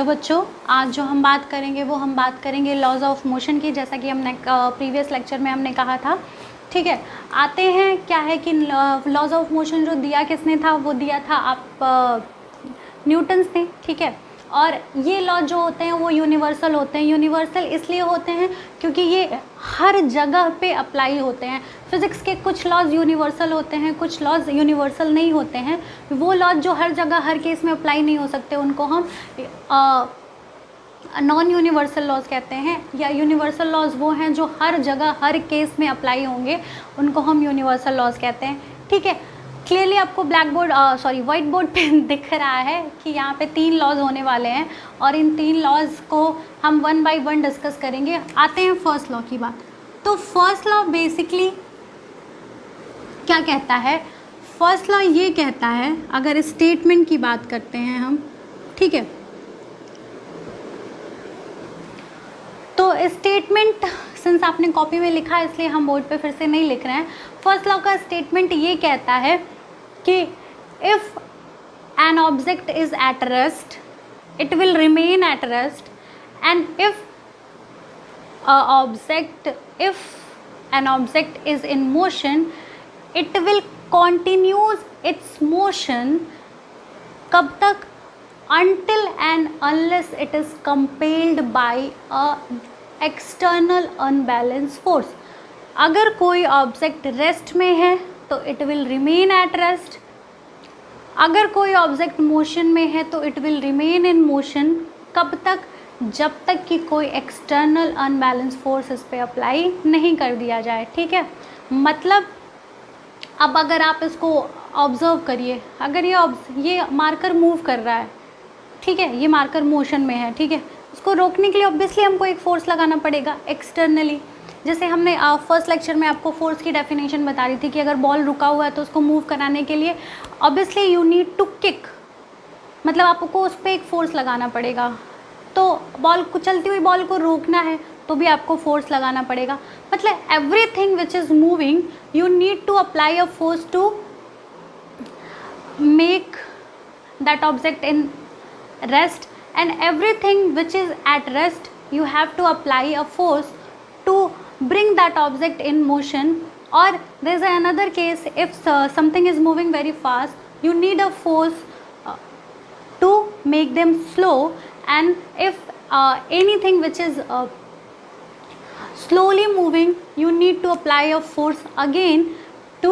Hello बच्चों, आज जो हम बात करेंगे वो हम बात करेंगे लॉज ऑफ मोशन की, जैसा कि हमने प्रीवियस लेक्चर में हमने कहा था। ठीक है, आते हैं क्या है कि लॉज ऑफ मोशन जो दिया किसने था, वो दिया था आप न्यूटन्स ने। ठीक है, और ये लॉ जो होते हैं वो यूनिवर्सल होते हैं। यूनिवर्सल इसलिए होते हैं क्योंकि ये हर जगह पे अप्लाई होते हैं। फिज़िक्स के कुछ लॉज यूनिवर्सल होते हैं, कुछ लॉज यूनिवर्सल नहीं होते हैं। वो लॉज जो हर जगह हर केस में अप्लाई नहीं हो सकते उनको हम नॉन यूनिवर्सल लॉज कहते हैं, या यूनिवर्सल लॉज वो हैं जो हर जगह हर केस में अप्लाई होंगे, उनको हम यूनिवर्सल लॉज कहते हैं। ठीक है, क्लियरली आपको व्हाइट बोर्ड पे दिख रहा है कि यहाँ पे 3 लॉज होने वाले हैं और इन 3 लॉज को हम 1 बाय 1 डिस्कस करेंगे। आते हैं फर्स्ट लॉ की बात। तो फर्स्ट लॉ बेसिकली क्या कहता है? फर्स्ट लॉ ये कहता है, अगर स्टेटमेंट की बात करते हैं हम, ठीक है, तो स्टेटमेंट सिंस आपने कॉपी में लिखा है इसलिए हम बोर्ड पे फिर से नहीं लिख रहे हैं। फर्स्ट लॉ का स्टेटमेंट ये कहता है कि if an object is at rest it will remain at rest, and if an object is in motion it will continues it's motion. कब तक? until and unless it is compelled by a external unbalanced force। अगर कोई object rest में है तो it will remain at rest, अगर कोई object motion में है तो it will remain in motion. कब तक? जब तक कि कोई एक्सटर्नल अनबैलेंस फोर्स इस पर अप्लाई नहीं कर दिया जाए। ठीक है, मतलब अब अगर आप इसको ऑब्जर्व करिए, अगर ये मार्कर मूव कर रहा है, ठीक है, ये मार्कर मोशन में है, ठीक है, उसको रोकने के लिए ऑब्वियसली हमको एक फ़ोर्स लगाना पड़ेगा एक्सटर्नली। जैसे हमने फर्स्ट लेक्चर में आपको फोर्स की डेफिनेशन बता रही थी कि अगर बॉल रुका हुआ है तो उसको मूव कराने के लिए obviously you need to kick, मतलब आपको उस पर एक फ़ोर्स लगाना पड़ेगा। तो बॉल को, चलती हुई बॉल को रोकना है तो भी आपको फोर्स लगाना पड़ेगा। मतलब everything which is moving you need to apply a force to make that object in rest, and everything which is at rest you have to apply a force to bring that object in motion. Or there is another case, if something is moving very fast you need a force to make them slow, and if anything which is slowly moving you need to apply a force again to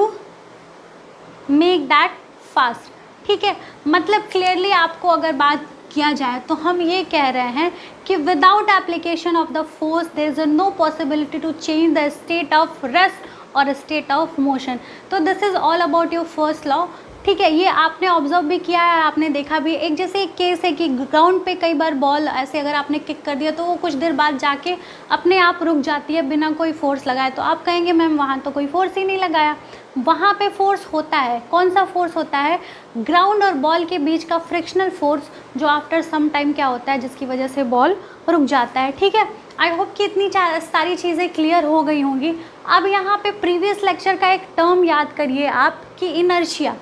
make that fast। ठीक है, मतलब clearly आपको अगर बात किया जाए तो हम ये कह रहे हैं कि without application of the force there is no possibility to change the state of rest और स्टेट ऑफ मोशन। तो this is all about your first law. ठीक है, ये आपने ऑब्जर्व भी किया है, आपने देखा भी। एक जैसे एक केस है कि ग्राउंड पे कई बार बॉल ऐसे अगर आपने किक कर दिया तो वो कुछ देर बाद जाके अपने आप रुक जाती है बिना कोई फोर्स लगाए। तो आप कहेंगे मैम वहाँ तो कोई फोर्स ही नहीं लगाया। वहाँ पे फोर्स होता है। कौन सा फोर्स होता है? ग्राउंड और बॉल के बीच का फ्रिक्शनल फोर्स, जो आफ्टर सम टाइम क्या होता है, जिसकी वजह से बॉल रुक जाता है। ठीक है, आई होप कि इतनी सारी चीज़ें क्लियर हो गई होंगी। अब यहाँ पे प्रीवियस लेक्चर का एक टर्म याद करिए आप कि इनर्शिया।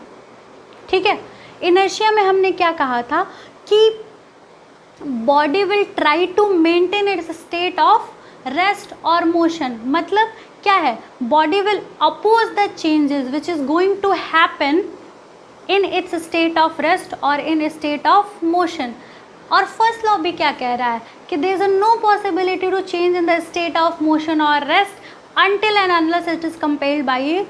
ठीक है, इनर्शिया में हमने क्या कहा था कि body will try to maintain its state of rest और मोशन। मतलब क्या है? Body will oppose the changes which is going to happen in its state of rest और इन स्टेट ऑफ मोशन। और फर्स्ट लॉ भी क्या कह रहा है कि there is no possibility to change in the state of motion और rest until and unless it is compelled by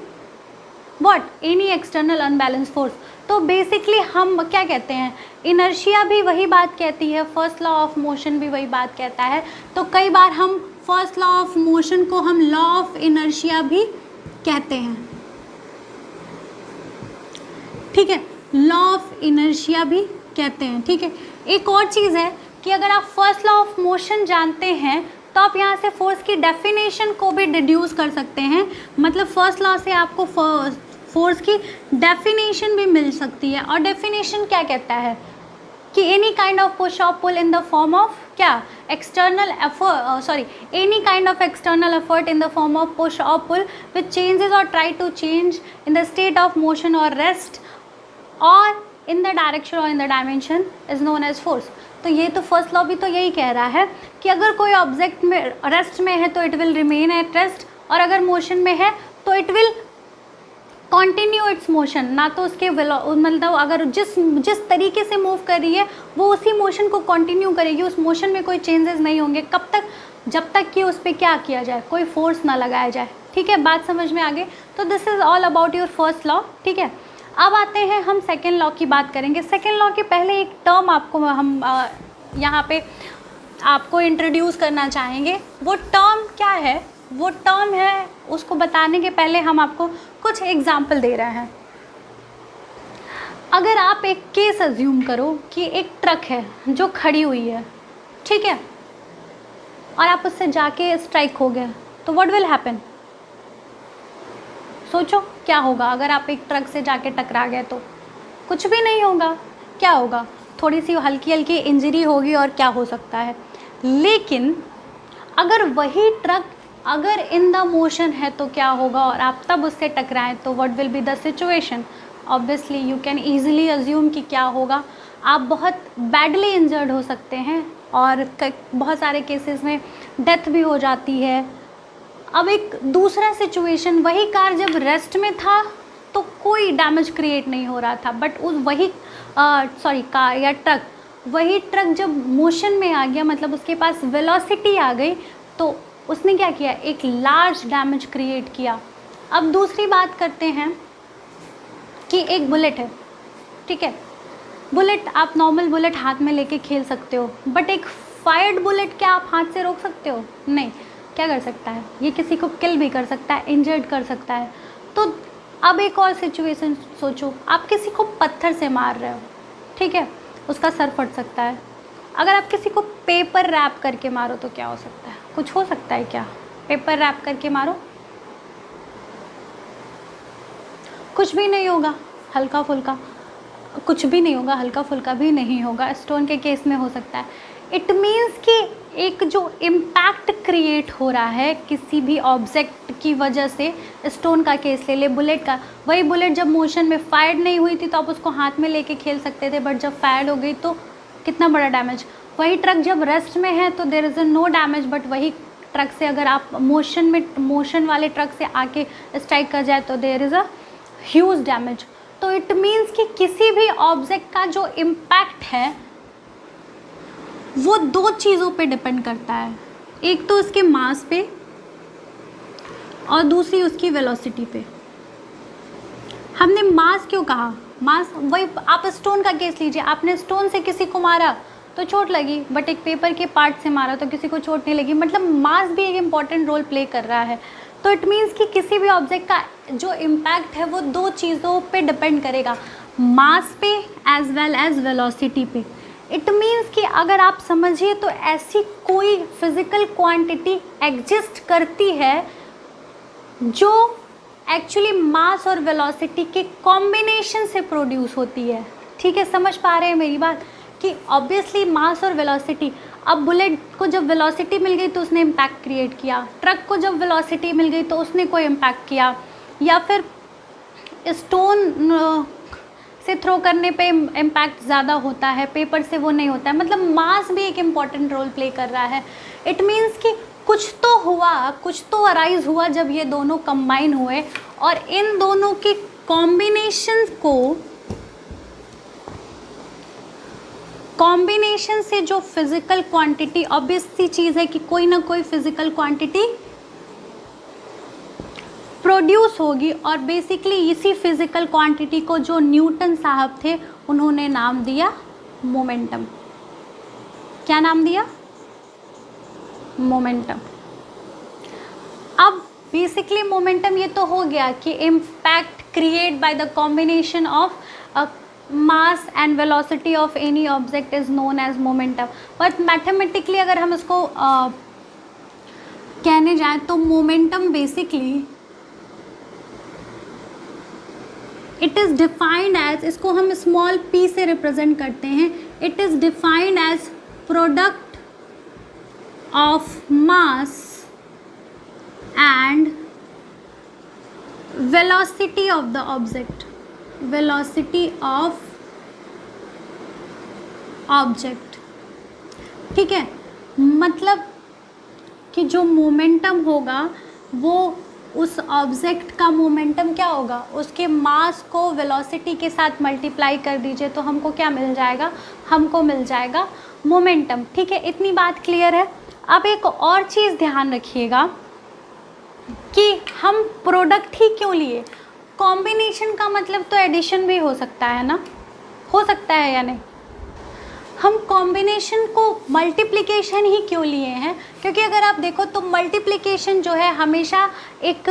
what? Any external unbalanced force। तो बेसिकली हम क्या कहते हैं? इनर्शिया भी वही बात कहती है, फर्स्ट लॉ ऑफ मोशन भी वही बात कहता है। तो कई बार हम फर्स्ट लॉ ऑफ मोशन को हम लॉ ऑफ इनर्शिया भी कहते हैं। ठीक है, लॉ ऑफ इनर्शिया भी कहते हैं। ठीक है, एक और चीज़ है कि अगर आप फर्स्ट लॉ ऑफ मोशन जानते हैं तो आप यहाँ से फोर्स की डेफिनेशन को भी डिड्यूस कर सकते हैं। मतलब फर्स्ट लॉ से आपको फोर्स की डेफिनेशन भी मिल सकती है। और डेफिनेशन क्या कहता है कि एनी काइंड ऑफ पुश और pull in the form of क्या? External any kind of external effort in the form of push और पुल विच चेंजेस और try to change in the state of motion और rest और in the direction or in the dimension is known as force। तो ये तो first law भी तो यही कह रहा है कि अगर कोई ऑब्जेक्ट में रेस्ट में है तो it will remain at rest, और अगर मोशन में है तो it will continue its motion. ना तो उसके मतलब अगर जिस तरीके से मूव कर रही है वो उसी मोशन को कंटिन्यू करेगी, उस मोशन में कोई चेंजेस नहीं होंगे। कब तक? जब तक कि उस पर क्या किया जाए, कोई फोर्स ना लगाया जाए। ठीक है, बात समझ में आ गई? तो this is all about your first law. ठीक है, अब आते हैं हम सेकेंड लॉ की बात करेंगे। सेकेंड लॉ के पहले एक टर्म आपको हम यहाँ पे आपको इंट्रोड्यूस करना चाहेंगे। वो टर्म क्या है? वो टर्म है, उसको बताने के पहले हम आपको कुछ एग्जाम्पल दे रहे हैं। अगर आप एक केस अज्यूम करो कि एक ट्रक है जो खड़ी हुई है, ठीक है, और आप उससे जाके स्ट्राइक हो गए, तो व्हाट विल हैपन? सोचो क्या होगा अगर आप एक ट्रक से जाके टकरा गए तो? कुछ भी नहीं होगा। क्या होगा? थोड़ी सी हल्की हल्की इंजरी होगी और क्या हो सकता है। लेकिन अगर वही ट्रक अगर इन द मोशन है तो क्या होगा, और आप तब उससे टकराएं तो what will be the situation? Obviously you can easily assume कि क्या होगा, आप बहुत बैडली इंजर्ड हो सकते हैं और बहुत सारे केसेस में डेथ भी हो जाती है। अब एक दूसरा सिचुएशन, वही कार जब रेस्ट में था तो कोई डैमेज क्रिएट नहीं हो रहा था, बट उस वही कार या ट्रक, वही ट्रक जब मोशन में आ गया, मतलब उसके पास वेलोसिटी आ गई, तो उसने क्या किया? एक लार्ज डैमेज क्रिएट किया। अब दूसरी बात करते हैं कि एक बुलेट है, ठीक है, बुलेट आप नॉर्मल बुलेट हाथ में लेके खेल सकते हो, बट एक फायर्ड बुलेट क्या आप हाथ से रोक सकते हो? नहीं। क्या कर सकता है? ये किसी को किल भी कर सकता है, इंजर्ड कर सकता है। तो अब एक और सिचुएशन सोचो, आप किसी को पत्थर से मार रहे हो, ठीक है, उसका सर फट सकता है। अगर आप किसी को पेपर रैप करके मारो तो क्या हो सकता है? कुछ हो सकता है क्या? पेपर रैप करके मारो, कुछ भी नहीं होगा, हल्का फुल्का कुछ भी नहीं होगा, हल्का फुल्का भी नहीं होगा। स्टोन के केस में हो सकता है। इट मीन्स कि एक जो इम्पैक्ट क्रिएट हो रहा है किसी भी ऑब्जेक्ट की वजह से, स्टोन का केस ले ले, बुलेट का, वही बुलेट जब मोशन में फायर नहीं हुई थी तो आप उसको हाथ में लेके खेल सकते थे, बट जब फायर हो गई तो कितना बड़ा डैमेज। वही ट्रक जब रेस्ट में है तो there is no damage, but वही ट्रक से अगर आप मोशन वाले ट्रक से आके स्ट्राइक कर जाए तो there is a huge damage. तो इट मीन्स कि किसी भी ऑब्जेक्ट का जो इम्पैक्ट है वो दो चीज़ों पे डिपेंड करता है, एक तो उसके मास पे और दूसरी उसकी वेलोसिटी पे। हमने मास क्यों कहा? मास, वही आप स्टोन का केस लीजिए, आपने स्टोन से किसी को मारा तो चोट लगी, बट एक पेपर के पार्ट से मारा तो किसी को चोट नहीं लगी। मतलब मास भी एक इम्पॉर्टेंट रोल प्ले कर रहा है। तो इट मीन्स कि किसी भी ऑब्जेक्ट का जो इम्पैक्ट है वो दो चीज़ों पे डिपेंड करेगा, मास पे एज वेल एज वेलोसिटी पे। इट मीन्स कि अगर आप समझिए तो ऐसी कोई फिज़िकल क्वांटिटी एग्जिस्ट करती है जो एक्चुअली मास और वेलोसिटी के कॉम्बिनेशन से प्रोड्यूस होती है। ठीक है, समझ पा रहे हैं मेरी बात? कि ऑब्वियसली मास और वेलोसिटी, अब बुलेट को जब वेलोसिटी मिल गई तो उसने इम्पैक्ट क्रिएट किया, ट्रक को जब वेलोसिटी मिल गई तो उसने कोई इम्पैक्ट किया, या फिर स्टोन से थ्रो करने पे इम्पैक्ट ज़्यादा होता है, पेपर से वो नहीं होता है। मतलब मास भी एक इम्पॉर्टेंट रोल प्ले कर रहा है। इट मीन्स कि कुछ तो हुआ, कुछ तो अराइज हुआ जब ये दोनों कंबाइन हुए, और इन दोनों के कॉम्बिनेशन से जो फिज़िकल क्वांटिटी, ऑब्वियस सी चीज़ है कि कोई ना कोई फिज़िकल क्वांटिटी प्रोड्यूस होगी, और बेसिकली इसी फिज़िकल क्वांटिटी को जो न्यूटन साहब थे उन्होंने नाम दिया मोमेंटम। क्या नाम दिया? मोमेंटम। अब बेसिकली मोमेंटम ये तो हो गया कि impact create by the combination of mass and velocity of any object is known as momentum. But mathematically अगर हम इसको कहने जाएं तो momentum basically it is defined as, इसको हम स्मॉल p से रिप्रेजेंट करते हैं, it is defined as product of mass and velocity of the object, velocity of object. ठीक है, मतलब कि जो मोमेंटम होगा वो उस ऑब्जेक्ट का मोमेंटम क्या होगा, उसके मास को वेलोसिटी के साथ मल्टीप्लाई कर दीजिए तो हमको क्या मिल जाएगा, हमको मिल जाएगा मोमेंटम। ठीक है, इतनी बात क्लियर है। अब एक और चीज़ ध्यान रखिएगा कि हम प्रोडक्ट ही क्यों लिए। कॉम्बिनेशन का मतलब तो एडिशन भी हो सकता है ना, हो सकता है या नहीं। हम कॉम्बिनेशन को मल्टीप्लिकेशन ही क्यों लिए हैं, क्योंकि अगर आप देखो तो मल्टीप्लिकेशन जो है हमेशा एक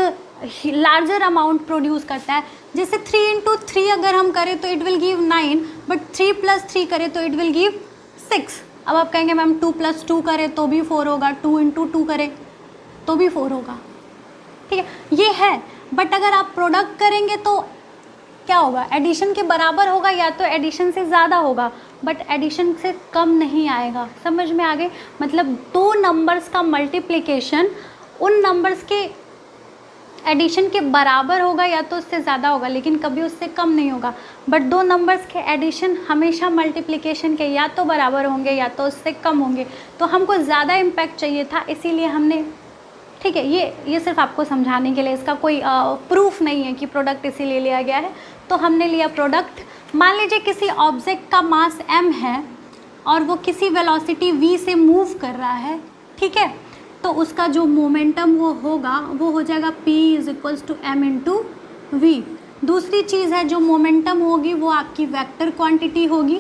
लार्जर अमाउंट प्रोड्यूस करता है। जैसे 3 इंटू 3 अगर हम करें तो it will give 9, but 3 plus 3 करें तो इट विल गिव 6। अब आप कहेंगे मैम 2 प्लस 2 करें तो भी 4 होगा, 2 इंटू 2 करें तो भी 4 होगा। ठीक है, ये है, बट अगर आप प्रोडक्ट करेंगे तो क्या होगा, एडिशन के बराबर होगा या तो एडिशन से ज़्यादा होगा, बट एडिशन से कम नहीं आएगा। समझ में आ गए, मतलब दो नंबर्स का मल्टीप्लिकेशन उन नंबर्स के एडिशन के बराबर होगा या तो उससे ज़्यादा होगा, लेकिन कभी उससे कम नहीं होगा। बट दो नंबर्स के एडिशन हमेशा मल्टीप्लिकेशन के या तो बराबर होंगे या तो उससे कम होंगे। तो हमको ज़्यादा इम्पैक्ट चाहिए था, इसीलिए हमने, ठीक है, ये सिर्फ आपको समझाने के लिए, इसका कोई प्रूफ नहीं है कि प्रोडक्ट इसीलिए लिया गया है, तो हमने लिया प्रोडक्ट। मान लीजिए किसी ऑब्जेक्ट का मास m है और वो किसी वेलोसिटी v से मूव कर रहा है, ठीक है, तो उसका जो मोमेंटम वो होगा वो हो जाएगा p = m × v। दूसरी चीज़ है जो मोमेंटम होगी वो आपकी वेक्टर क्वांटिटी होगी।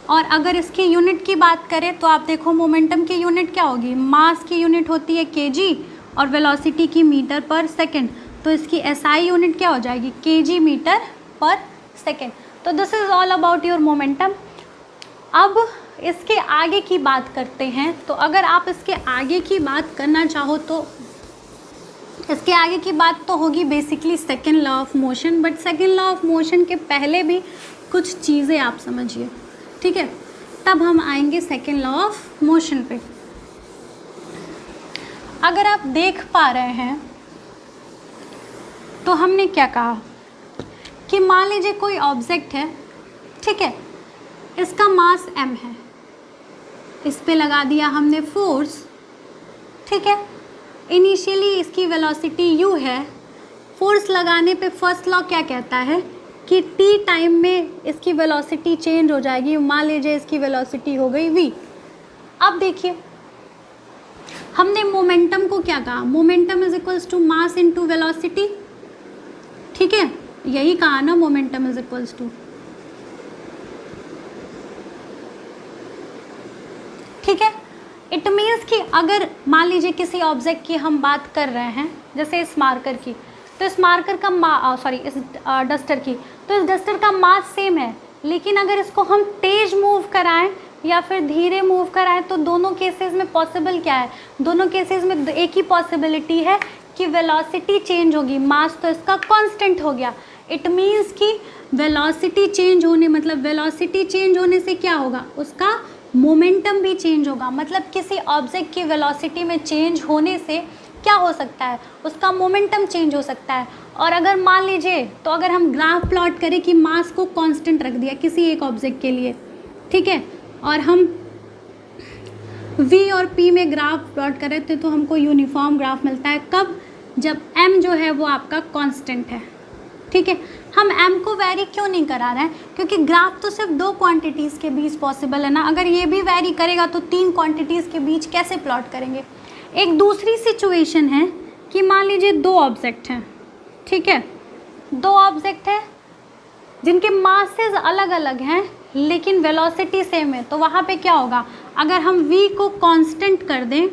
और अगर इसकी यूनिट की बात करें तो आप देखो मोमेंटम की यूनिट क्या होगी, मास की यूनिट होती है kg और वेलोसिटी की मीटर पर सेकेंड, तो इसकी SI यूनिट क्या हो जाएगी, kg मीटर पर सेकेंड। तो this is all about your momentum. अब इसके आगे की बात करते हैं, तो अगर आप इसके आगे की बात करना चाहो तो इसके आगे की बात तो होगी basically second law of motion, but second law of motion के पहले भी कुछ चीज़ें आप समझिए, ठीक है, तब हम आएंगे सेकेंड लॉ ऑफ मोशन पे। अगर आप देख पा रहे हैं तो हमने क्या कहा कि मान लीजिए कोई ऑब्जेक्ट है, ठीक है, इसका मास m है, इस पे लगा दिया हमने फोर्स, ठीक है, इनिशियली इसकी वेलोसिटी u है, फोर्स लगाने पे फर्स्ट लॉ क्या कहता है कि t टाइम में इसकी वेलोसिटी चेंज हो जाएगी। मान लीजिए इसकी वेलोसिटी हो गई v। अब देखिए हमने मोमेंटम को क्या कहा, मोमेंटम = मास इनटू वेलोसिटी, ठीक है, यही कहा ना, मोमेंटम = ठीक है। इट मीन्स कि अगर मान लीजिए किसी ऑब्जेक्ट की हम बात कर रहे हैं, जैसे इस मार्कर की, तो इस मार्कर का इस डस्टर की, तो इस डस्टर का मास सेम है, लेकिन अगर इसको हम तेज मूव कराएं या फिर धीरे मूव कराएं तो दोनों केसेस में पॉसिबल क्या है, दोनों केसेस में एक ही पॉसिबिलिटी है कि वेलोसिटी चेंज होगी, मास तो इसका कांस्टेंट हो गया। इट मीन्स कि वेलोसिटी चेंज होने, मतलब वेलोसिटी चेंज होने से क्या होगा, उसका मोमेंटम भी चेंज होगा। मतलब किसी ऑब्जेक्ट की वेलोसिटी में चेंज होने से क्या हो सकता है, उसका मोमेंटम चेंज हो सकता है। और अगर मान लीजिए, तो अगर हम ग्राफ प्लॉट करें कि मास को कांस्टेंट रख दिया किसी एक ऑब्जेक्ट के लिए, ठीक है, और हम v और p में ग्राफ प्लॉट कर रहे थे तो हमको यूनिफॉर्म ग्राफ मिलता है। कब, जब m जो है वो आपका कांस्टेंट है, ठीक है। हम m को वैरी क्यों नहीं करा रहे हैं, क्योंकि ग्राफ तो सिर्फ दो क्वांटिटीज़ के बीच पॉसिबल है ना, अगर ये भी वैरी करेगा तो तीन क्वांटिटीज़ के बीच कैसे प्लॉट करेंगे। एक दूसरी सिचुएशन है कि मान लीजिए दो ऑब्जेक्ट हैं, ठीक है, दो ऑब्जेक्ट हैं जिनके मासेस अलग अलग हैं लेकिन वेलोसिटी सेम है, तो वहाँ पे क्या होगा, अगर हम v को कांस्टेंट कर दें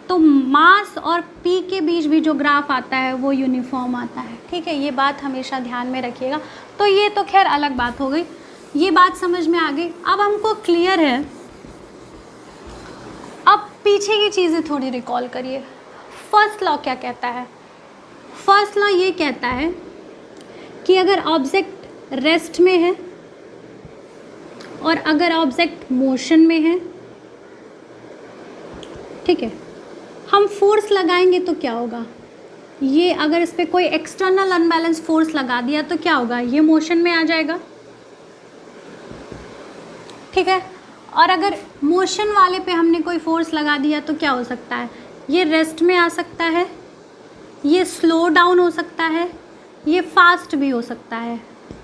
तो मास और p के बीच भी जो ग्राफ आता है वो यूनिफॉर्म आता है, ठीक है। ये बात हमेशा ध्यान में रखिएगा। तो ये तो खैर अलग बात हो गई, ये बात समझ में आ गई। अब हमको क्लियर है, अब पीछे की चीज़ें थोड़ी रिकॉल करिए। फर्स्ट लॉ क्या कहता है, फर्स्ट लॉ ये कहता है कि अगर ऑब्जेक्ट रेस्ट में है और अगर ऑब्जेक्ट मोशन में है, ठीक है, हम फोर्स लगाएंगे तो क्या होगा, ये अगर इस पर कोई एक्सटर्नल अनबैलेंस फोर्स लगा दिया तो क्या होगा, ये मोशन में आ जाएगा, ठीक है। और अगर मोशन वाले पे हमने कोई फोर्स लगा दिया तो क्या हो सकता है, ये रेस्ट में आ सकता है, ये स्लो डाउन हो सकता है, ये फास्ट भी हो सकता है।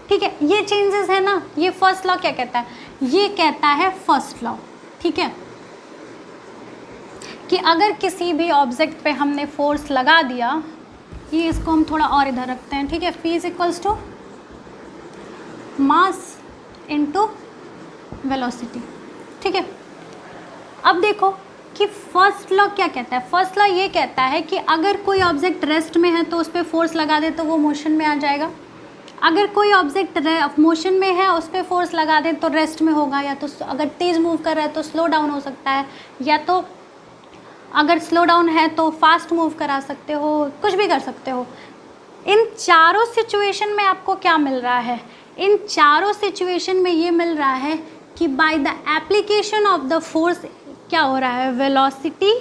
ठीक है, ये चेंजेस है ना। ये फर्स्ट लॉ क्या कहता है, ये कहता है फर्स्ट लॉ। ठीक है, कि अगर किसी भी ऑब्जेक्ट पे हमने फोर्स लगा दिया, ये इसको हम थोड़ा और इधर रखते हैं। ठीक है, P is equals to mass into velocity. ठीक है, अब देखो कि फर्स्ट लॉ क्या कहता है। फर्स्ट लॉ ये कहता है कि अगर कोई ऑब्जेक्ट रेस्ट में है तो उस पर फोर्स लगा दे तो वो मोशन में आ जाएगा। अगर कोई ऑब्जेक्ट मोशन में है उस पर फोर्स लगा दे तो रेस्ट में होगा, या तो अगर तेज़ मूव कर रहा है तो स्लो डाउन हो सकता है, या तो अगर स्लो डाउन है तो फास्ट मूव करा सकते हो, कुछ भी कर सकते हो। इन चारों सिचुएशन में आपको क्या मिल रहा है, इन चारों सिचुएशन में ये मिल रहा है कि by the application of the force क्या हो रहा है, वेलोसिटी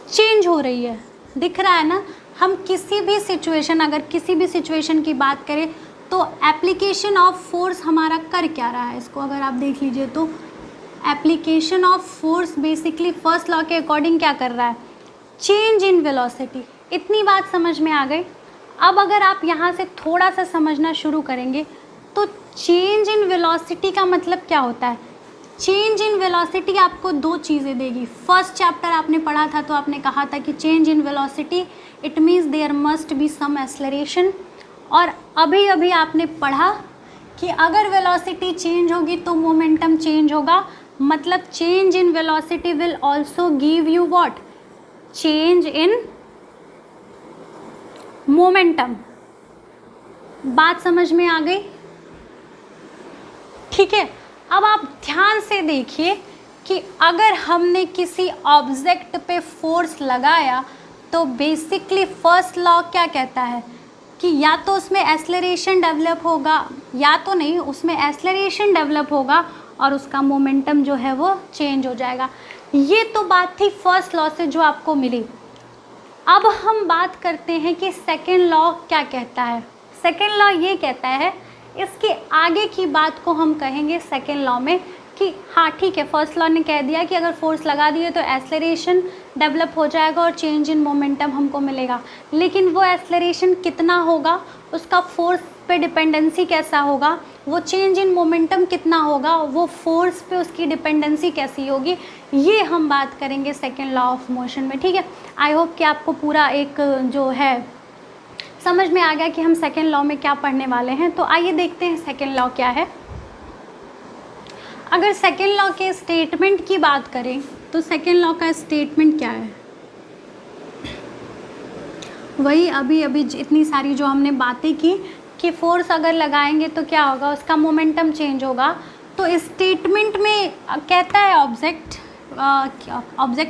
चेंज हो रही है। दिख रहा है ना। हम किसी भी सिचुएशन, अगर किसी भी सिचुएशन की बात करें तो एप्लीकेशन ऑफ फोर्स हमारा कर क्या रहा है, इसको अगर आप देख लीजिए तो application of force basically first law के अकॉर्डिंग क्या कर रहा है, चेंज इन वेलोसिटी। इतनी बात समझ में आ गई। अब अगर आप यहाँ से थोड़ा सा समझना शुरू करेंगे तो चेंज इन वेलोसिटी का मतलब क्या होता है। चेंज इन वेलोसिटी आपको दो चीज़ें देगी। फर्स्ट चैप्टर आपने पढ़ा था तो आपने कहा था कि change in velocity it means there must be some acceleration, और अभी अभी आपने पढ़ा कि अगर वेलोसिटी चेंज होगी तो मोमेंटम चेंज होगा। मतलब change in velocity will also give you what, change in momentum. बात समझ में आ गई। ठीक है, अब आप ध्यान से देखिए कि अगर हमने किसी ऑब्जेक्ट पे फोर्स लगाया तो बेसिकली फर्स्ट लॉ क्या कहता है कि या तो उसमें एक्सेलरेशन डेवलप होगा, या तो नहीं, उसमें एक्सेलरेशन डेवलप होगा और उसका मोमेंटम जो है वो चेंज हो जाएगा। ये तो बात थी फर्स्ट लॉ से जो आपको मिली। अब हम बात करते हैं कि सेकेंड लॉ क्या कहता है। सेकेंड लॉ ये कहता है, इसके आगे की बात को हम कहेंगे सेकेंड लॉ में कि हाँ ठीक है, फर्स्ट लॉ ने कह दिया कि अगर फोर्स लगा दिए तो एक्सेलरेशन डेवलप हो जाएगा और चेंज इन मोमेंटम हमको मिलेगा, लेकिन वो एक्सेलरेशन कितना होगा, उसका फोर्स पे डिपेंडेंसी कैसा होगा, वो चेंज इन मोमेंटम कितना होगा, वो फोर्स पे उसकी डिपेंडेंसी कैसी होगी, ये हम बात करेंगे सेकेंड लॉ ऑफ मोशन में। ठीक है, आई होप कि आपको पूरा एक जो है समझ में आ गया कि हम सेकेंड लॉ में क्या पढ़ने वाले हैं। तो आइए देखते हैं सेकेंड लॉ क्या है। अगर सेकेंड लॉ के स्टेटमेंट की बात करें तो सेकेंड लॉ का स्टेटमेंट क्या है, वही अभी इतनी सारी जो हमने बातें की कि फोर्स अगर लगाएंगे तो क्या होगा, उसका मोमेंटम चेंज होगा। तो स्टेटमेंट में कहता है ऑब्जेक्ट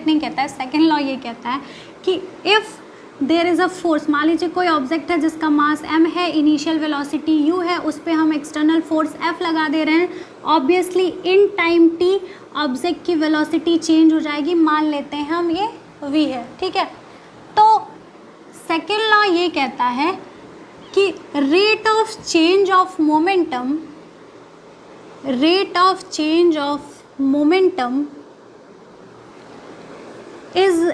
नहीं कहता है, सेकेंड लॉ ये कहता है कि if there is a force, मान लीजिए कोई ऑब्जेक्ट है जिसका मास m है, इनिशियल वेलोसिटी u है, उस पर हम एक्सटर्नल फोर्स F लगा दे रहे हैं। Obviously in time t object की वेलोसिटी चेंज हो जाएगी, मान लेते हैं हम ये v है। ठीक है, तो सेकेंड लॉ ये कहता है कि rate of change of momentum is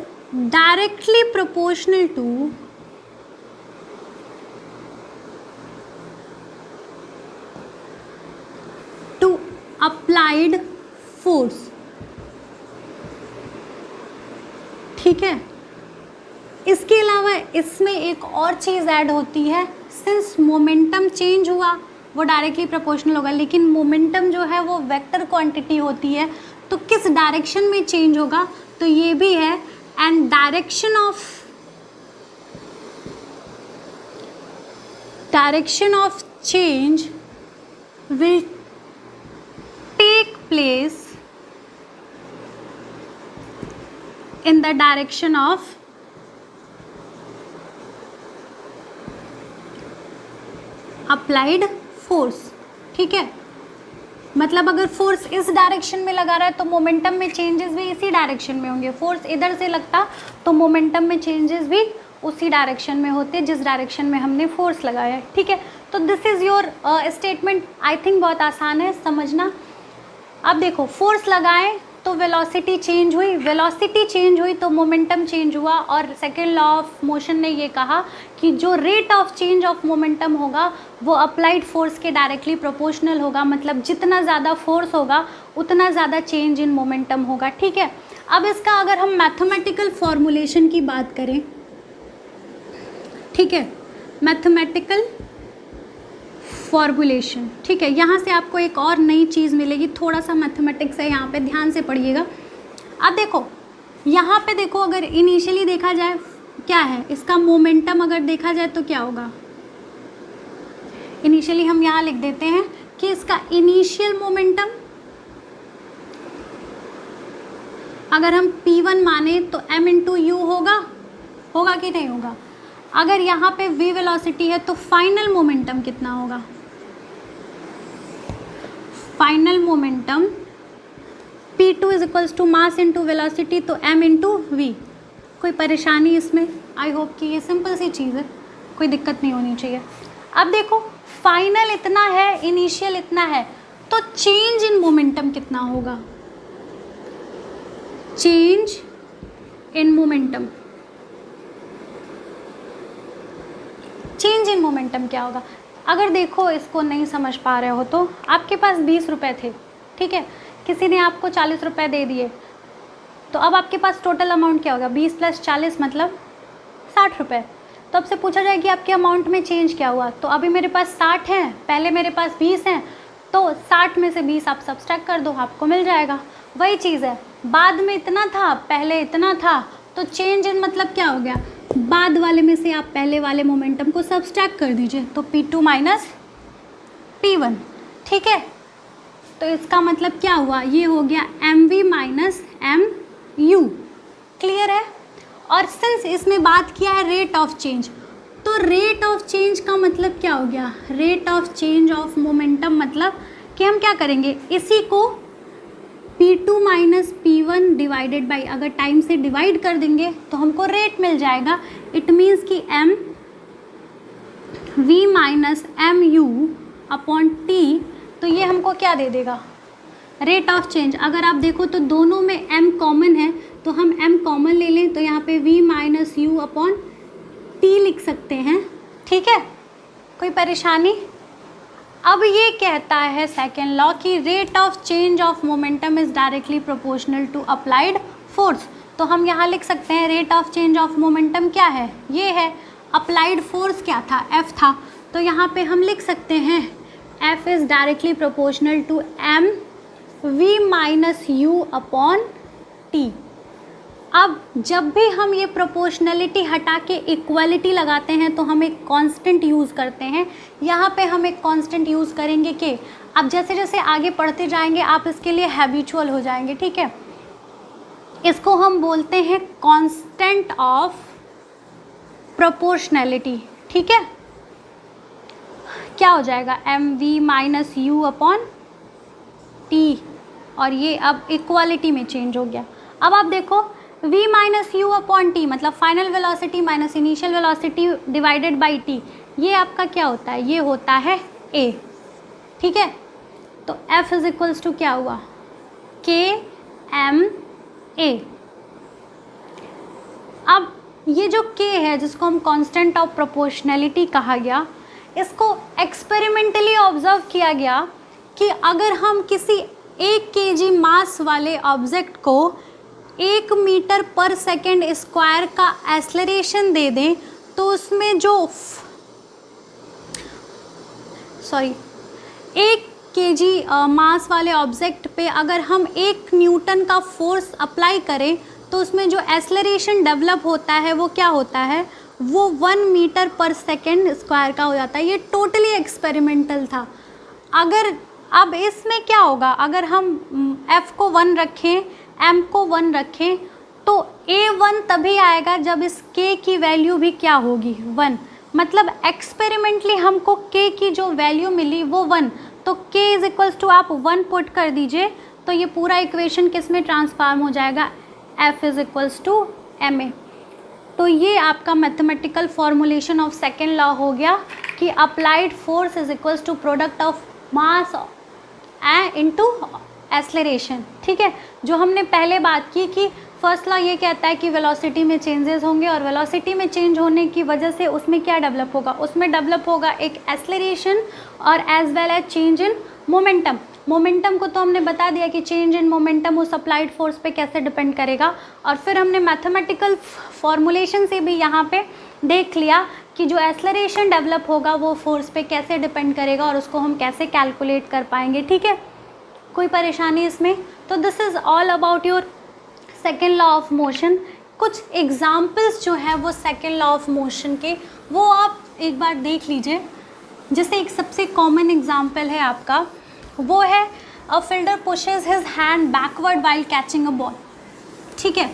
directly proportional to applied force। ठीक है, इसके अलावा इसमें एक और चीज़ ऐड होती है, सिंस मोमेंटम चेंज हुआ वो डायरेक्टली प्रोपोर्शनल होगा, लेकिन मोमेंटम जो है वो वेक्टर क्वांटिटी होती है, तो किस डायरेक्शन में चेंज होगा, तो ये भी है। And direction of change will take place in the direction of applied force। ठीक है, मतलब अगर फोर्स इस डायरेक्शन में लगा रहा है तो मोमेंटम में चेंजेस भी इसी डायरेक्शन में होंगे। फोर्स इधर से लगता तो मोमेंटम में चेंजेस भी उसी डायरेक्शन में होते जिस डायरेक्शन में हमने फोर्स लगाया है। ठीक है, तो this is your statement. I think बहुत आसान है समझना। अब देखो फोर्स लगाएं तो वेलोसिटी चेंज हुई, वेलोसिटी चेंज हुई तो मोमेंटम चेंज हुआ, और सेकेंड लॉ ऑफ मोशन ने ये कहा कि जो rate of change of momentum होगा वो अप्लाइड फोर्स के डायरेक्टली प्रोपोर्शनल होगा, मतलब जितना ज़्यादा फोर्स होगा उतना ज़्यादा चेंज इन मोमेंटम होगा। ठीक है, अब इसका अगर हम मैथमेटिकल फॉर्मूलेशन की बात करें, ठीक है, मैथमेटिकल फॉर्मूलेशन, ठीक है, यहाँ से आपको एक और नई चीज़ मिलेगी, थोड़ा सा मैथमेटिक्स है यहाँ पे, ध्यान से पढ़िएगा। अब देखो यहाँ पे देखो, अगर इनिशियली देखा जाए क्या है इसका मोमेंटम, अगर देखा जाए तो क्या होगा, इनिशियली हम यहाँ लिख देते हैं कि इसका इनिशियल मोमेंटम अगर हम P1 माने तो m इंटू यू होगा कि नहीं होगा। अगर यहाँ पे v वेलोसिटी है तो फाइनल मोमेंटम कितना होगा, final momentum P2 is equals to mass into velocity, तो m इंटू वी। कोई परेशानी इसमें? आई होप कि ये सिंपल सी चीज़ है, कोई दिक्कत नहीं होनी चाहिए। अब देखो फाइनल इतना है, इनिशियल इतना है, तो चेंज इन मोमेंटम कितना होगा, change in momentum, change in momentum क्या होगा। अगर देखो इसको नहीं समझ पा रहे हो तो आपके पास 20 रुपये थे, ठीक है, किसी ने आपको 40 रुपये दे दिए, तो अब आपके पास टोटल अमाउंट क्या होगा, 20 + 40 मतलब 60 रुपये। तो अब से पूछा जाए कि आपके अमाउंट में चेंज क्या हुआ, तो अभी मेरे पास 60 हैं, पहले मेरे पास 20 हैं, तो 60 में से 20 आप सब्सट्रैक्ट कर दो, आपको मिल जाएगा। वही चीज़ है, बाद में इतना था, पहले इतना था, तो चेंज इन मतलब क्या हो गया, बाद वाले में से आप पहले वाले मोमेंटम को सब्सट्रैक्ट कर दीजिए, तो P2 माइनस P1, ठीक है। तो इसका मतलब क्या हुआ, ये हो गया mv माइनस mu, क्लियर है। और सिंस इसमें बात किया है रेट ऑफ चेंज, तो रेट ऑफ चेंज का मतलब क्या हो गया, rate of change of momentum मतलब कि हम क्या करेंगे, इसी को P2 minus P1 divided by, अगर टाइम से डिवाइड कर देंगे तो हमको रेट मिल जाएगा। इट मीन्स कि mv minus mu upon t, तो ये हमको क्या दे देगा, रेट ऑफ चेंज। अगर आप देखो तो दोनों में m कॉमन है, तो हम m कॉमन ले लें, तो यहाँ पे v minus u upon t लिख सकते हैं, ठीक है, कोई परेशानी। अब ये कहता है सेकेंड लॉ कि rate of change of momentum is directly proportional to applied force, तो हम यहाँ लिख सकते हैं rate of change of momentum क्या है, ये है, अप्लाइड फोर्स क्या था, F था, तो यहाँ पे हम लिख सकते हैं F is directly proportional to m v minus u upon t। अब जब भी हम ये प्रोपोर्शनलिटी हटा के इक्वलिटी लगाते हैं तो हम एक कांस्टेंट यूज़ करते हैं, यहाँ पे हम एक कांस्टेंट यूज़ करेंगे कि अब जैसे जैसे आगे पढ़ते जाएंगे आप इसके लिए हैबिचुअल हो जाएंगे, ठीक है। इसको हम बोलते हैं कांस्टेंट ऑफ प्रोपोर्शनलिटी, ठीक है। क्या हो जाएगा, mv minus u upon t, और ये अब इक्वालिटी में चेंज हो गया। अब आप देखो v minus U upon T मतलब final velocity minus initial velocity divided by T, ये आपका क्या होता है, ये होता है a, ठीक है। तो f इज इक्वल्स टू क्या हुआ, k m a। अब ये जो k है जिसको हम कांस्टेंट ऑफ प्रोपोर्शनलिटी कहा गया, इसको एक्सपेरिमेंटली ऑब्जर्व किया गया कि अगर हम किसी 1 kg मास वाले ऑब्जेक्ट को 1 मीटर पर सेकेंड स्क्वायर का एक्सेलरेशन दे दें तो उसमें जो 1 kg मास वाले ऑब्जेक्ट पे अगर हम 1 न्यूटन का फोर्स अप्लाई करें तो उसमें जो एक्सेलरेशन डेवलप होता है वो क्या होता है, वो 1 मीटर पर सेकेंड स्क्वायर का हो जाता है। ये टोटली एक्सपेरिमेंटल था। अगर अब इसमें क्या होगा, अगर हम f को 1 रखें, m को 1 रखें, तो a1 तभी आएगा जब इस k की वैल्यू भी क्या होगी, 1। मतलब एक्सपेरिमेंटली हमको k की जो वैल्यू मिली वो 1, तो k इज इक्वल्स टू आप 1 पुट कर दीजिए, तो ये पूरा इक्वेशन किस में ट्रांसफॉर्म हो जाएगा, f is equals to ma। तो ये आपका mathematical formulation of second law हो गया कि applied force is equals to product of mass into acceleration. ठीक है, जो हमने पहले बात की कि फर्स्ट लॉ ये कहता है कि वेलोसिटी में चेंजेस होंगे और वेलोसिटी में चेंज होने की वजह से उसमें क्या डेवलप होगा, उसमें डेवलप होगा एक एक्सेलरेशन और as well as change in momentum. Momentum को तो हमने बता दिया कि चेंज इन मोमेंटम उस अप्लाइड फोर्स पे कैसे डिपेंड करेगा, और फिर हमने मैथमेटिकल फॉर्मुलेशन से भी यहाँ पे देख लिया कि जो एक्सेलरेशन डेवलप होगा वो फोर्स पे कैसे डिपेंड करेगा और उसको हम कैसे कैलकुलेट कर पाएंगे। ठीक है, कोई परेशानी इसमें? तो this is all about your second law of motion. कुछ एग्जाम्पल्स जो है वो सेकेंड लॉ ऑफ मोशन के वो आप एक बार देख लीजिए। जैसे एक सबसे कॉमन एग्जाम्पल है आपका, वो है a fielder pushes his hand backward while catching a ball. ठीक है,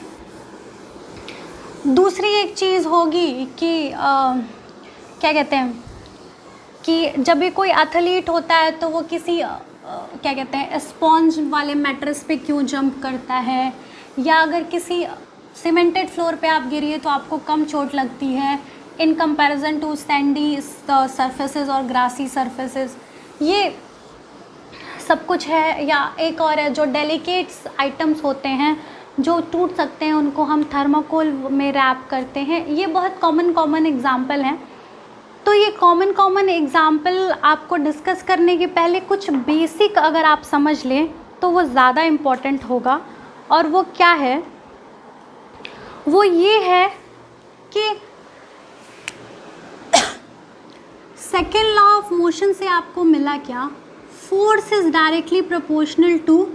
दूसरी एक चीज़ होगी कि क्या कहते हैं कि जब भी कोई एथलीट होता है तो वो किसी क्या कहते हैं स्पॉन्ज वाले मैट्रेस पे क्यों जंप करता है, या अगर किसी सीमेंटेड फ्लोर पे आप गिरिए तो आपको कम चोट लगती है in comparison to sandy surfaces और ग्रासी सरफेसेस। ये सब कुछ है। या एक और है जो डेलिकेट्स आइटम्स होते हैं जो टूट सकते हैं, उनको हम थर्माकोल में रैप करते हैं। ये बहुत कॉमन एग्जाम्पल हैं। तो ये कॉमन एग्जाम्पल आपको डिस्कस करने के पहले कुछ बेसिक अगर आप समझ लें तो वो ज़्यादा इम्पॉर्टेंट होगा। और वो क्या है, वो ये है कि सेकेंड लॉ ऑफ मोशन से आपको मिला क्या, force is directly proportional to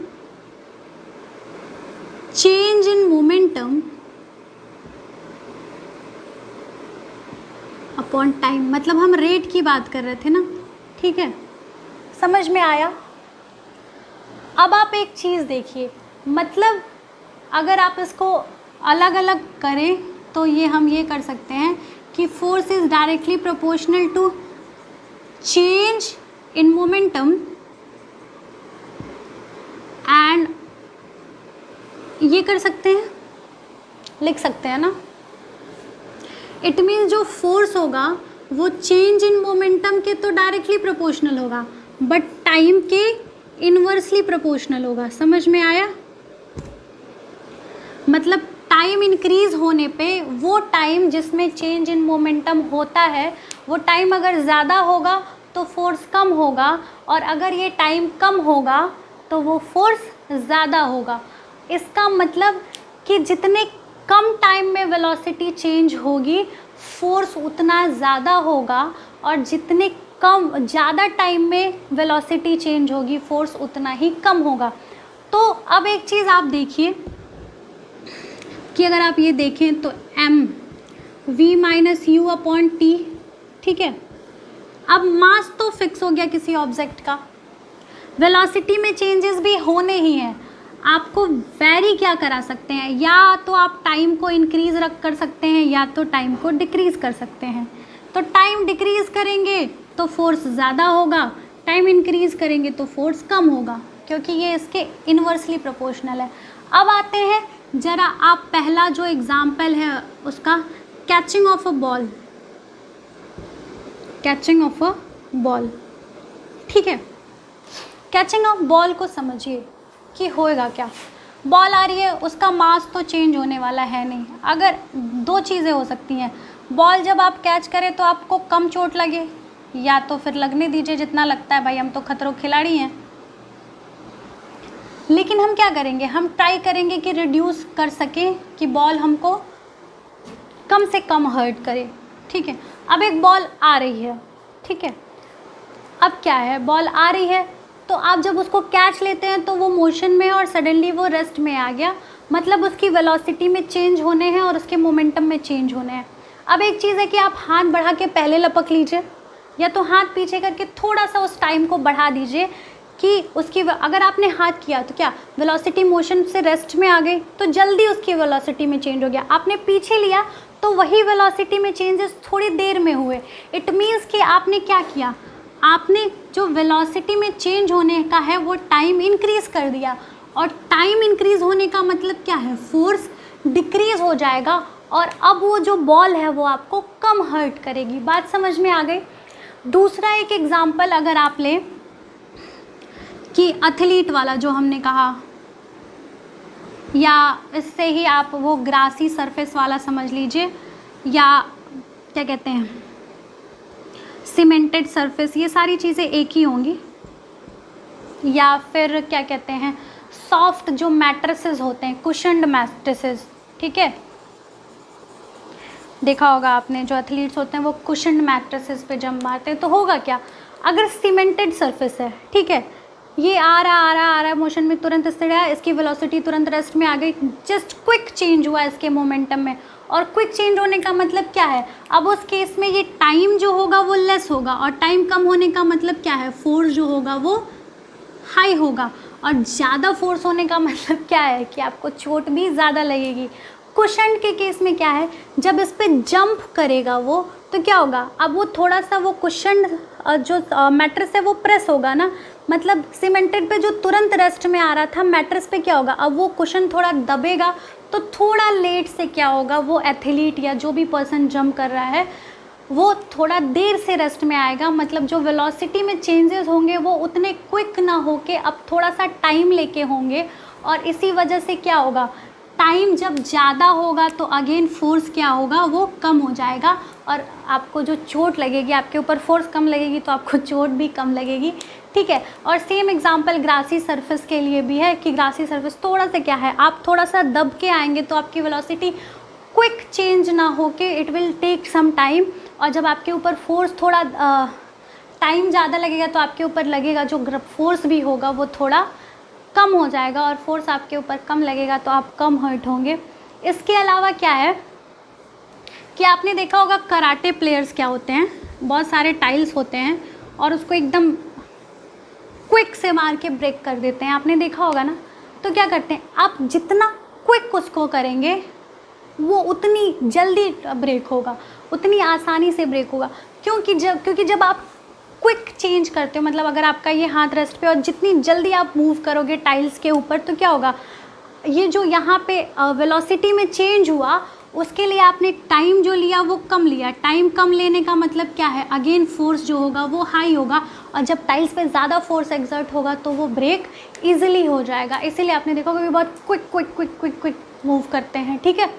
change in momentum upon time. मतलब हम रेट की बात कर रहे थे ना। ठीक है, समझ में आया? अब आप एक चीज़ देखिए, मतलब अगर आप इसको अलग अलग करें तो ये हम ये कर सकते हैं कि force is directly proportional to change in momentum and ये कर सकते हैं, लिख सकते हैं ना। इट मीन्स जो फोर्स होगा वो चेंज इन मोमेंटम के तो डायरेक्टली प्रोपोर्शनल होगा, बट टाइम के इनवर्सली प्रोपोर्शनल होगा। समझ में आया? मतलब टाइम इंक्रीज होने पे वो टाइम जिसमें चेंज इन मोमेंटम होता है वो टाइम अगर ज़्यादा होगा तो फोर्स कम होगा, और अगर ये टाइम कम होगा तो वो फोर्स ज़्यादा होगा। इसका मतलब कि जितने कम टाइम में वेलोसिटी चेंज होगी फोर्स उतना ज़्यादा होगा, और जितने ज़्यादा टाइम में वेलोसिटी चेंज होगी फोर्स उतना ही कम होगा। तो अब एक चीज़ आप देखिए कि अगर आप ये देखें तो m v minus U upon T. ठीक है, अब मास तो फिक्स हो गया किसी ऑब्जेक्ट का, वेलोसिटी में चेंजेस भी होने ही हैं। आपको वेरी क्या करा सकते हैं, या तो आप टाइम को इंक्रीज रख कर सकते हैं या तो टाइम को डिक्रीज़ कर सकते हैं। तो टाइम डिक्रीज़ करेंगे तो फोर्स ज़्यादा होगा, टाइम इंक्रीज़ करेंगे तो फोर्स कम होगा, क्योंकि ये इसके इन्वर्सली प्रोपोर्शनल है। अब आते हैं ज़रा आप पहला जो एग्ज़ाम्पल है उसका, catching of a ball. Catching of a ball, ठीक है। कैचिंग ऑफ बॉल को समझिए कि होएगा क्या। बॉल आ रही है, उसका मास तो चेंज होने वाला है नहीं। अगर दो चीज़ें हो सकती हैं, बॉल जब आप कैच करें तो आपको कम चोट लगे, या तो फिर लगने दीजिए जितना लगता है, भाई हम तो खतरों खिलाड़ी हैं। लेकिन हम क्या करेंगे, हम ट्राई करेंगे कि रिड्यूस कर सकें कि बॉल हमको कम से कम हर्ट करे। ठीक है, अब एक बॉल आ रही है, ठीक है। अब क्या है, बॉल आ रही है तो आप जब उसको कैच लेते हैं तो वो मोशन में और सडनली वो रेस्ट में आ गया, मतलब उसकी वेलोसिटी में चेंज होने हैं और उसके मोमेंटम में चेंज होने हैं। अब एक चीज़ है कि आप हाथ बढ़ा के पहले लपक लीजिए, या तो हाथ पीछे करके थोड़ा सा उस टाइम को बढ़ा दीजिए कि उसकी, अगर आपने हाथ किया तो क्या वेलोसिटी मोशन से रेस्ट में आ गई तो जल्दी उसकी वेलोसिटी में चेंज हो गया। आपने पीछे लिया तो वही वेलोसिटी में चेंजेस थोड़ी देर में हुए। इट मीन्स कि आपने क्या किया, आपने जो वेलोसिटी में चेंज होने का है वो टाइम इंक्रीज कर दिया, और टाइम इंक्रीज होने का मतलब क्या है, फोर्स डिक्रीज हो जाएगा और अब वो जो बॉल है वो आपको कम हर्ट करेगी। बात समझ में आ गई। दूसरा एक एग्जांपल अगर आप लें कि एथलीट वाला जो हमने कहा, या इससे ही आप वो ग्रासी सरफेस वाला समझ लीजिए, या क्या कहते हैं सीमेंटेड सरफेस, ये सारी चीज़ें एक ही होंगी। या फिर क्या कहते हैं सॉफ्ट जो मैट्रेसेस होते हैं, कुशन्ड मैट्रेसेस, ठीक है, देखा होगा आपने, जो एथलीट्स होते हैं वो कुशन्ड मैट्रेसेस पे जंप मारते हैं। तो होगा क्या, अगर सीमेंटेड सरफेस है, ठीक है, ये आ रहा मोशन में तुरंत स्थिर है, इसकी वेलोसिटी तुरंत रेस्ट में आ गई, जस्ट क्विक चेंज हुआ इसके मोमेंटम में। और क्विक चेंज होने का मतलब क्या है, अब उस केस में ये टाइम जो होगा वो लेस होगा, और टाइम कम होने का मतलब क्या है, फोर्स जो होगा वो हाई होगा, और ज़्यादा फोर्स होने का मतलब क्या है कि आपको चोट भी ज़्यादा लगेगी। कुशन के केस में क्या है, जब इस पर जंप करेगा वो तो क्या होगा, अब वो थोड़ा सा वो कुशन जो मैट्रेस है वो प्रेस होगा ना, मतलब सीमेंटेड पे जो तुरंत रेस्ट में आ रहा था मैट्रेस पे क्या होगा, अब वो कुशन थोड़ा दबेगा, तो थोड़ा लेट से क्या होगा, वो एथलीट या जो भी पर्सन जंप कर रहा है वो थोड़ा देर से रेस्ट में आएगा। मतलब जो वेलोसिटी में चेंजेस होंगे वो उतने क्विक ना होके अब थोड़ा सा टाइम लेके होंगे, और इसी वजह से क्या होगा, टाइम जब ज़्यादा होगा तो अगेन फोर्स क्या होगा, वो कम हो जाएगा, और आपको जो चोट लगेगी, आपके ऊपर फोर्स कम लगेगी तो आपको चोट भी कम लगेगी, ठीक है। और सेम एग्जांपल ग्रासी सरफेस के लिए भी है कि ग्रासी सरफेस थोड़ा सा क्या है, आप थोड़ा सा दब के आएंगे तो आपकी वेलोसिटी क्विक चेंज ना होके it will take some time, और जब आपके ऊपर फोर्स थोड़ा टाइम ज़्यादा लगेगा तो आपके ऊपर लगेगा जो फोर्स भी होगा वो थोड़ा कम हो जाएगा, और फोर्स आपके ऊपर कम लगेगा तो आप कम हर्ट होंगे। इसके अलावा क्या है कि आपने देखा होगा कराटे प्लेयर्स क्या होते हैं, बहुत सारे टाइल्स होते हैं और उसको एकदम क्विक से मार के ब्रेक कर देते हैं, आपने देखा होगा ना। तो क्या करते हैं, आप जितना क्विक उसको करेंगे वो उतनी जल्दी ब्रेक होगा, उतनी आसानी से ब्रेक होगा, क्योंकि जब आप क्विक चेंज करते हो, मतलब अगर आपका ये हाथ रेस्ट पे और जितनी जल्दी आप मूव करोगे टाइल्स के ऊपर तो क्या होगा, ये जो यहाँ पे वेलोसिटी में चेंज हुआ उसके लिए आपने टाइम जो लिया वो कम लिया। टाइम कम लेने का मतलब क्या है, अगेन फोर्स जो होगा वो हाई होगा, और जब टाइल्स पे ज़्यादा फोर्स एक्सर्ट होगा तो वो ब्रेक ईजिली हो जाएगा। इसीलिए आपने देखा होगा कि बहुत क्विक मूव करते हैं, ठीक है।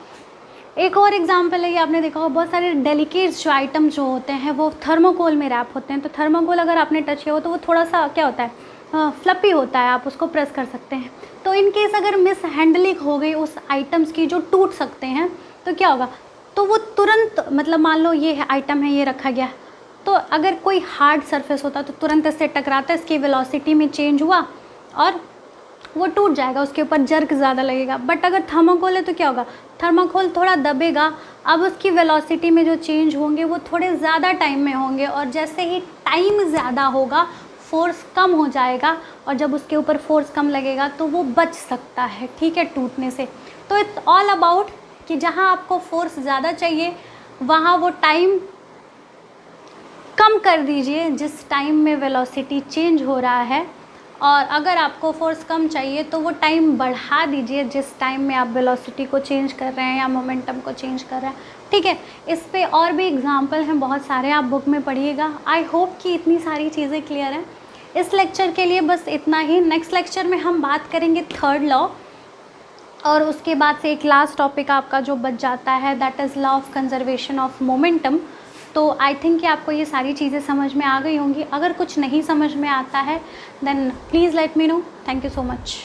एक और एग्जांपल है, ये आपने देखा होगा बहुत सारे डेलिकेट्स जो आइटम जो होते हैं वो थर्मोकोल में रैप होते हैं। तो थर्मोकोल अगर आपने टच किया हो तो वो थोड़ा सा क्या होता है, फ्लपी होता है, आप उसको प्रेस कर सकते हैं। तो इन केस अगर मिस हैंडलिंग हो गई उस आइटम्स की जो टूट सकते हैं तो क्या होगा, तो वो तुरंत, मतलब मान लो ये आइटम है, ये रखा गया, तो अगर कोई हार्ड सरफेस होता तो तुरंत इससे टकराता, इसकी वेलोसिटी में चेंज हुआ और वो टूट जाएगा, उसके ऊपर जर्क ज़्यादा लगेगा। बट अगर थर्मोकोल है तो क्या होगा, थर्मोकोल थोड़ा दबेगा, अब उसकी वेलोसिटी में जो चेंज होंगे वो थोड़े ज़्यादा टाइम में होंगे, और जैसे ही टाइम ज़्यादा होगा फोर्स कम हो जाएगा, और जब उसके ऊपर फोर्स कम लगेगा तो वो बच सकता है, ठीक है, टूटने से। तो इट्स ऑल अबाउट कि जहाँ आपको फोर्स ज़्यादा चाहिए वहाँ वो टाइम कम कर दीजिए जिस टाइम में वेलोसिटी चेंज हो रहा है, और अगर आपको फोर्स कम चाहिए तो वो टाइम बढ़ा दीजिए जिस टाइम में आप वेलोसिटी को चेंज कर रहे हैं या मोमेंटम को चेंज कर रहे हैं, ठीक है। इस पे और भी एग्जांपल हैं बहुत सारे, आप बुक में पढ़िएगा। आई होप कि इतनी सारी चीज़ें क्लियर हैं। इस लेक्चर के लिए बस इतना ही। नेक्स्ट लेक्चर में हम बात करेंगे थर्ड लॉ, और उसके बाद से एक लास्ट टॉपिक आपका जो बच जाता है that is law of conservation of momentum. तो आई थिंक कि आपको ये सारी चीज़ें समझ में आ गई होंगी। अगर कुछ नहीं समझ में आता है then please let me know. Thank you so much.